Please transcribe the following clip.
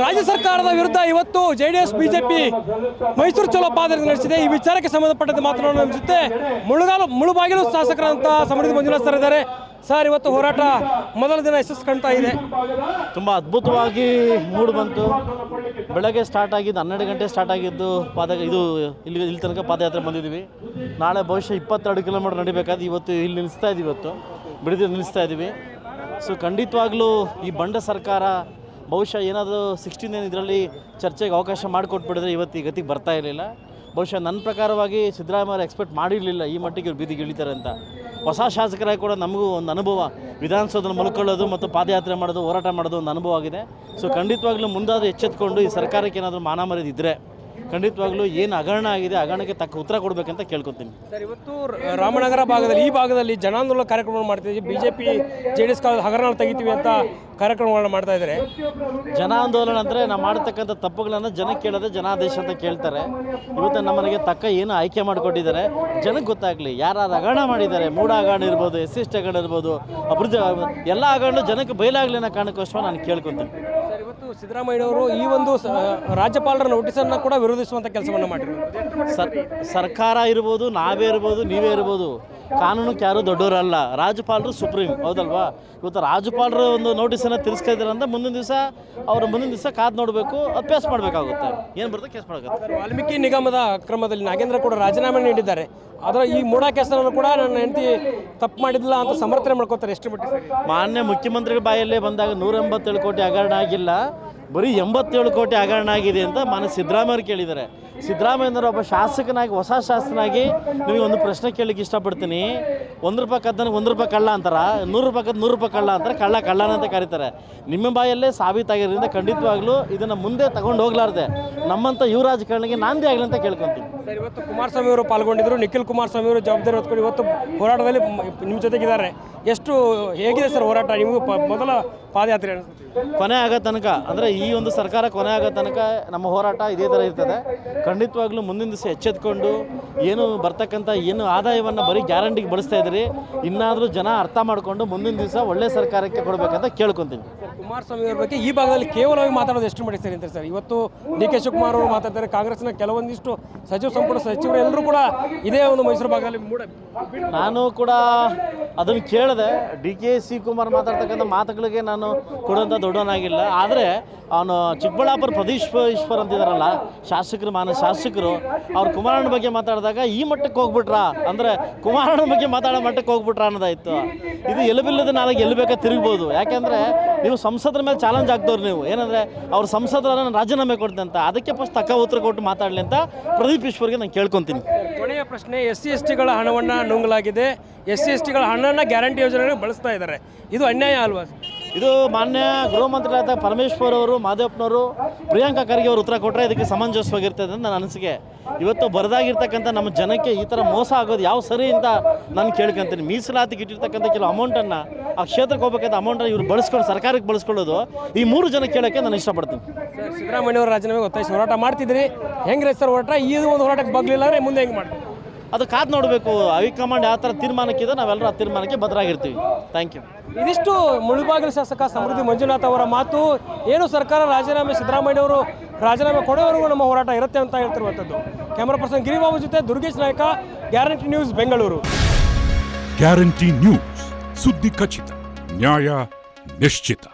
ರಾಜ್ಯ ಸರ್ಕಾರದ ವಿರುದ್ಧ ಇವತ್ತು JDS ಬಿಜೆಪಿ ಮೈಸೂರು ಚಲೋ ಪಾದಯಾತ್ರೆ ನಡೆಸಿದೆ. ಈ ವಿಚಾರಕ್ಕೆ ಸಂಬಂಧಪಟ್ಟಂತೆ ಮಾತನಾಡೋಣ ನಮ್ಮ ಜೊತೆ ಮುಳುಬಾಗಿಲು ಶಾಸಕರಂತ ಸಮೃದ್ಧಿ ಮಂಜುನಾಥ್ ಸರ್ ಇದ್ದಾರೆ. ಸರ್, ಇವತ್ತು ಹೋರಾಟ ಮೊದಲ ದಿನ ಯಶಸ್ಸು ಕಾಣ್ತಾ ಇದೆ. ತುಂಬ ಅದ್ಭುತವಾಗಿ ಮೂಡ್ ಬಂತು. ಬೆಳಗ್ಗೆ ಸ್ಟಾರ್ಟ್ ಆಗಿದ್ದು 12 ಗಂಟೆ ಸ್ಟಾರ್ಟ್ ಆಗಿದ್ದು ಇಲ್ಲಿ ತನಕ ಪಾದಯಾತ್ರೆ ಬಂದಿದ್ದೀವಿ. ನಾಳೆ ಬಹುಶಃ 22 ಕಿಲೋಮೀಟರ್ ನಡಿಬೇಕಾದ್ರೆ ಇವತ್ತು ಇಲ್ಲಿ ನಿಲ್ಲಿಸ್ತಾ ಇದ್ದೀವಿ. ಇವತ್ತು ಬಿಡದಿ ನಿಲ್ಲಿಸ್ತಾ ಇದ್ದೀವಿ. ಸೊ ಖಂಡಿತವಾಗ್ಲೂ ಈ ಬಂಡ ಸರ್ಕಾರ ಬಹುಶಃ ಏನಾದರೂ 16 ಇದರಲ್ಲಿ ಚರ್ಚೆಗೆ ಅವಕಾಶ ಮಾಡಿಕೊಟ್ಬಿಟ್ಟಿದ್ರೆ ಇವತ್ತು ಈ ಗತಿಗೆ ಬರ್ತಾ ಇರಲಿಲ್ಲ. ಬಹುಶಃ ನನ್ನ ಪ್ರಕಾರವಾಗಿ ಸಿದ್ದರಾಮಯ್ಯ ಎಕ್ಸ್ಪೆಕ್ಟ್ ಮಾಡಿರಲಿಲ್ಲ ಈ ಮಟ್ಟಿಗೆ ಇವ್ರು ಬೀದಿಗೆ ಇಳಿತಾರೆ ಅಂತ. ಹೊಸ ಶಾಸಕರಾಗಿ ಕೂಡ ನಮಗೂ ಒಂದು ಅನುಭವ, ವಿಧಾನಸೌಧದಲ್ಲಿ ಮಲ್ಕೊಳ್ಳೋದು ಮತ್ತು ಪಾದಯಾತ್ರೆ ಮಾಡೋದು, ಹೋರಾಟ ಮಾಡೋದು ಒಂದು ಅನುಭವ ಆಗಿದೆ. ಸೊ ಖಂಡಿತವಾಗ್ಲೂ ಮುಂದಾದರೂ ಎಚ್ಚೆತ್ಕೊಂಡು ಈ ಸರ್ಕಾರಕ್ಕೆ ಏನಾದರೂ ಮಾನ ಮರ್ಯಾದೆ ಇದ್ದರೆ ಖಂಡಿತವಾಗ್ಲೂ ಏನು ಹಗರಣ ಆಗಿದೆ ಹಗರಣಕ್ಕೆ ತಕ್ಕ ಉತ್ತರ ಕೊಡಬೇಕಂತ ಕೇಳ್ಕೊತೀನಿ. ಸರ್, ಇವತ್ತು ರಾಮನಗರ ಭಾಗದಲ್ಲಿ ಈ ಭಾಗದಲ್ಲಿ ಜನಾಂದೋಲನ ಕಾರ್ಯಕ್ರಮ ಮಾಡ್ತಿದ್ದೀವಿ. ಬಿಜೆಪಿ JDS ಹಗರಣ ತೆಗಿತೀವಿ ಅಂತ ಕಾರ್ಯಕ್ರಮಗಳನ್ನ ಮಾಡ್ತಾ ಇದ್ದಾರೆ. ಜನಾಂದೋಲನ ಅಂದರೆ ನಾವು ಮಾಡ್ತಕ್ಕಂಥ ತಪ್ಪುಗಳನ್ನು ಜನಕ್ಕೆ ಕೇಳೋದೇ ಜನಾದೇಶ ಅಂತ ಕೇಳ್ತಾರೆ. ಇವತ್ತು ನಮ್ಮನೆಗೆ ತಕ್ಕ ಏನು ಆಯ್ಕೆ ಮಾಡಿಕೊಟ್ಟಿದ್ದಾರೆ ಜನಕ್ಕೆ ಗೊತ್ತಾಗಲಿ ಯಾರು ಹಗರಣ ಮಾಡಿದ್ದಾರೆ. ಮೂಢ ಹಗರಣ ಇರ್ಬೋದು, SC ಹಗರಣ ಇರ್ಬೋದು, ಅಭಿವೃದ್ಧಿ ಎಲ್ಲ ಹಗರಣ ಜನಕ್ಕೆ ಬಯಲಾಗಲಿ ಅನ್ನೋ ಕಾರಣಕ್ಕೋಸ್ಕರ ನಾನು ಕೇಳ್ಕೊತೀನಿ. ಸರ್, ಇವತ್ತು ಸಿದ್ದರಾಮಯ್ಯವರು ಈ ಒಂದು ರಾಜ್ಯಪಾಲರ ನೋಟಿಸನ್ನು ಕೂಡ ವಿರೋಧಿಸುವಂಥ ಕೆಲಸವನ್ನು ಮಾಡಿದ್ರು. ಸರ್ಕಾರ ಇರ್ಬೋದು, ನಾವೇ ಇರ್ಬೋದು, ನೀವೇ ಇರ್ಬೋದು, ಕಾನೂನಕ್ಕೆ ಯಾರೂ ದೊಡ್ಡವರಲ್ಲ. ರಾಜ್ಯಪಾಲರು ಸುಪ್ರೀಂ, ಹೌದಲ್ವಾ? ಇವತ್ತು ರಾಜ್ಯಪಾಲರು ಒಂದು ನೋಟಿಸನ್ನು ತಿರಸ್ಕರಿದ್ದಾರೆ ಅಂತ ಮುಂದಿನ ದಿವಸ ಕಾದು ನೋಡಬೇಕು, ಅಭ್ಯಾಸ ಮಾಡಬೇಕಾಗುತ್ತೆ. ಏನು ಬರುತ್ತೆ ಕೇಸ್ ಮಾಡಬೇಕು. ವಾಲ್ಮೀಕಿ ನಿಗಮದ ಅಕ್ರಮದಲ್ಲಿ ನಾಗೇಂದ್ರ ಕೂಡ ರಾಜೀನಾಮೆ ನೀಡಿದ್ದಾರೆ. ಅದರ ಈ ಮೂಢ ಕೇಸನ್ನು ಕೂಡ ನನ್ನ ಹೆಂಡತಿ ತಪ್ಪು ಮಾಡಿಲ್ಲ ಅಂತ ಸಮರ್ಥನೆ ಮಾಡ್ಕೋತಾರೆ. ಎಷ್ಟು ಮಟ್ಟಿಗೆ ಮಾನ್ಯ ಮುಖ್ಯಮಂತ್ರಿಗಳ ಬಾಯಲ್ಲೇ ಬಂದಾಗ 187 ಕೋಟಿ ಹಗರಣ ಆಗಿಲ್ಲ, ಬರೀ 87 ಕೋಟಿ ಹಗರಣ ಆಗಿದೆ ಅಂತ ಮಾನ್ಯ ಸಿದ್ದರಾಮಯ್ಯರು ಕೇಳಿದ್ದಾರೆ. ಸಿದ್ದರಾಮಯ್ಯನವರು ಒಬ್ಬ ಶಾಸಕನಾಗಿ, ಹೊಸ ಶಾಸಕನಾಗಿ ನಿಮಗೆ ಒಂದು ಪ್ರಶ್ನೆ ಕೇಳಲಿಕ್ಕೆ ಇಷ್ಟಪಡ್ತೀನಿ. 1 ರೂಪಾಯಿ ಕದ್ದನಿಗೆ 1 ರೂಪಾಯಿ ಕಳ್ಳ ಅಂತಾರೆ, 100 ರೂಪಾಯಿ ಕದ್ದು 100 ರೂಪಾಯಿ ಕಳ್ಳ ಅಂತಾರೆ, ಕಳ್ಳನ ಅಂತ ಕರೀತಾರೆ. ನಿಮ್ಮ ಬಾಯಲ್ಲೇ ಸಾಬೀತಾಗಿರೋದ್ರಿಂದ ಖಂಡಿತವಾಗ್ಲೂ ಇದನ್ನು ಮುಂದೆ ತಗೊಂಡು ಹೋಗ್ಲಾರ್ದೆ ನಮ್ಮಂಥ ಯುವ ರಾಜಕಾರಣಿಗೆ ನಾಂದಿ ಆಗಲಿ ಅಂತ ಕೇಳ್ಕೊತೀನಿ. ಸರ್, ಇವತ್ತು ಕುಮಾರಸ್ವಾಮಿ ಅವರು ಪಾಲ್ಗೊಂಡಿದ್ದರು. ನಿಖಿಲ್ ಕುಮಾರಸ್ವಾಮಿ ಅವರು ಜವಾಬ್ದಾರಿ ಹೊತ್ಕೊಂಡು ಇವತ್ತು ಹೋರಾಟದಲ್ಲಿ ನಿಮ್ಮ ಜೊತೆಗಿದ್ದಾರೆ. ಎಷ್ಟು ಹೇಗಿದೆ ಸರ್ ಹೋರಾಟ? ನಿಮಗೂ ಮೊದಲ ಪಾದಯಾತ್ರೆ ಕೊನೆ ಆಗೋ ತನಕ, ಅಂದರೆ ಈ ಒಂದು ಸರ್ಕಾರ ಕೊನೆ ಆಗೋ ತನಕ ನಮ್ಮ ಹೋರಾಟ ಇದೇ ಥರ ಇರ್ತದೆ. ಖಂಡಿತವಾಗ್ಲೂ ಮುಂದಿನ ದಿವಸ ಎಚ್ಚೆತ್ಕೊಂಡು ಏನು ಬರ್ತಕ್ಕಂಥ ಏನು ಆದಾಯವನ್ನು ಬರೀ ಗ್ಯಾರಂಟಿಗೆ ಬಳಸ್ತಾ ಇದ್ದೀರಿ, ಇನ್ನಾದರೂ ಜನ ಅರ್ಥ ಮಾಡಿಕೊಂಡು ಮುಂದಿನ ದಿವಸ ಒಳ್ಳೆ ಸರ್ಕಾರಕ್ಕೆ ಕೊಡಬೇಕಂತ ಕೇಳ್ಕೊತೀನಿ. ಕುಮಾರಸ್ವಾಮಿ ಅವ್ರ ಬಗ್ಗೆ ಈ ಭಾಗದಲ್ಲಿ ಕೇವಲವಾಗಿ ಮಾತಾಡೋದು ಎಷ್ಟು ಮಾಡಿ ಸರಿ ಅಂತಾರೆ ಸರ್? ಇವತ್ತು DK ಶಿವಕುಮಾರ್ ಅವರು ಮಾತಾಡ್ತಾರೆ, ಕಾಂಗ್ರೆಸ್ನ ಕೆಲವೊಂದಿಷ್ಟು ಸಚಿವ ಸಂಪುಟ ಸಚಿವರು ಎಲ್ಲರೂ ಕೂಡ ಇದೇ ಒಂದು ಮೈಸೂರು ಭಾಗದಲ್ಲಿ ನಾನು ಕೂಡ ಅದನ್ನು ಕೇಳಿದೆ. DK ಶಿವಕುಮಾರ್ ಮಾತಾಡ್ತಕ್ಕಂಥ ಮಾತುಗಳಿಗೆ ನಾನು ಕೊಡುವಂಥ ದೊಡ್ಡವನಾಗಿಲ್ಲ. ಆದರೆ ಅವನು ಚಿಕ್ಕಬಳ್ಳಾಪುರ ಪ್ರದೇಶ್ ಈಶ್ವರ್ ಅಂತಿದ್ದಾರಲ್ಲ ಶಾಸಕರು, ಅವ್ರು ಕುಮಾರಣ್ಣ ಬಗ್ಗೆ ಮಾತಾಡಿದಾಗ ಈ ಮಟ್ಟಕ್ಕೆ ಹೋಗ್ಬಿಟ್ರಾ, ಅಂದರೆ ಕುಮಾರಣ್ಣ ಬಗ್ಗೆ ಮಾತಾಡೋ ಮಟ್ಟಕ್ಕೆ ಹೋಗ್ಬಿಟ್ರಾ ಅನ್ನೋದಾಯಿತು. ಇದು ಎಲುಬಿಲ್ಲದ ನಾಳೆಗೆ ಎಲ್ಲಿ ತಿರುಗ್ಬೋದು. ಯಾಕೆಂದರೆ ನೀವು ಸಂಸದರ ಮೇಲೆ ಚಾಲೆಂಜ್ ಆಗ್ತವ್ರು. ನೀವು ಏನಂದರೆ ಅವ್ರು ಸಂಸದರನ್ನು ರಾಜೀನಾಮೆ ಕೊಡ್ತೀನಿ ಅಂತ, ಅದಕ್ಕೆ ಫಸ್ಟ್ ತಕ್ಕ ಉತ್ತರ ಕೊಟ್ಟು ಮಾತಾಡಲಿ ಅಂತ ಪ್ರದೀಪ್ ಈಶ್ವರ್ಗೆ ನಾನು ಕೇಳ್ಕೊತೀನಿ. ಕೊನೆಯ ಪ್ರಶ್ನೆ, SC/STಗಳ ಹಣವನ್ನು ನುಂಗಲಾಗಿದೆ. SC/STಗಳ ಹಣವನ್ನು ಗ್ಯಾರಂಟಿ ಯೋಜನೆಗಳಿಗೆ ಬಳಸ್ತಾ ಇದ್ದಾರೆ. ಇದು ಅನ್ಯಾಯ ಅಲ್ವಾ? ಇದು ಮಾನ್ಯ ಗೃಹ ಮಂತ್ರಿಗಳಾದ ಪರಮೇಶ್ವರ್ ಅವರು, ಮಾದೇವಪ್ಪನವರು, ಪ್ರಿಯಾಂಕಾ ಖರ್ಗೆ ಅವರು ಉತ್ತರ ಕೊಟ್ಟರೆ ಇದಕ್ಕೆ ಸಮಂಜಸವಾಗಿರ್ತದೆ ಅಂತ ನನ್ನ ಅನಿಸಿಕೆ. ಇವತ್ತು ಬರದಾಗಿರ್ತಕ್ಕಂಥ ನಮ್ಮ ಜನಕ್ಕೆ ಈ ಥರ ಮೋಸ ಆಗೋದು ಯಾವ ಸರಿ ಅಂತ ನಾನು ಕೇಳ್ಕೊಂತೀನಿ. ಮೀಸಲಾತಿಗೆ ಇಟ್ಟಿರ್ತಕ್ಕಂಥ ಕೆಲವು ಅಮೌಂಟನ್ನು, ಆ ಕ್ಷೇತ್ರಕ್ಕೆ ಹೋಗ್ಬೇಕಂತ ಅಮೌಂಟನ್ನು ಇವ್ರು ಬಳಸ್ಕೊಂಡು ಸರ್ಕಾರಕ್ಕೆ ಬಳಸ್ಕೊಳ್ಳೋದು, ಈ 3 ಜನ ಕೇಳೋಕ್ಕೆ ನಾನು ಇಷ್ಟಪಡ್ತೀನಿ. ಸರ್, ಸಿದ್ದರಾಮಯ್ಯವರು ರಾಜೀನಾಮೆಗೆ ಒತ್ತಾಯಿಸಿ ಹೋರಾಟ ಮಾಡ್ತಿದ್ರಿ. ಹೆಂಗೆ ಸರ್ ಹೋರಾಟ? ಈ ಒಂದು ಹೋರಾಟಕ್ಕೆ ಬಗ್ಲಿಲ್ಲ ಅಂದರೆ ಮುಂದೆ ಹೆಂಗೆ ಮಾಡ್ತೀವಿ? ಅದು ಕಾದು ನೋಡಬೇಕು. ಹೈಕಮಾಂಡ್ ಯಾವ ಥರ ತೀರ್ಮಾನಕ್ಕಿದೆ ನಾವೆಲ್ಲರೂ ಆ ತೀರ್ಮಾನಕ್ಕೆ ಬದ್ಧರಾಗಿರ್ತೀವಿ. Thank you. ಇದಿಷ್ಟು ಮುಳುಬಾಗಿಲು ಶಾಸಕ ಸಮೃದ್ಧಿ ಮಂಜುನಾಥ್ ಅವರ ಮಾತು. ಏನು ಸರ್ಕಾರ ರಾಜೀನಾಮೆ, ಸಿದ್ದರಾಮಯ್ಯವರು ರಾಜೀನಾಮೆ ಕೊಡೋವರೆಗೂ ನಮ್ಮ ಹೋರಾಟ ಇರುತ್ತೆ ಅಂತ ಹೇಳ್ತಿರುವಂಥದ್ದು. ಕ್ಯಾಮರಾ ಪರ್ಸನ್ ಗಿರಿಬಾಬು ಜೊತೆ ದುರ್ಗೇಶ್ ನಾಯಕ, guarantee news, Bengaluru. Guarantee news, ಸುದ್ದಿ ಖಚಿತ, ನ್ಯಾಯ ನಿಶ್ಚಿತ.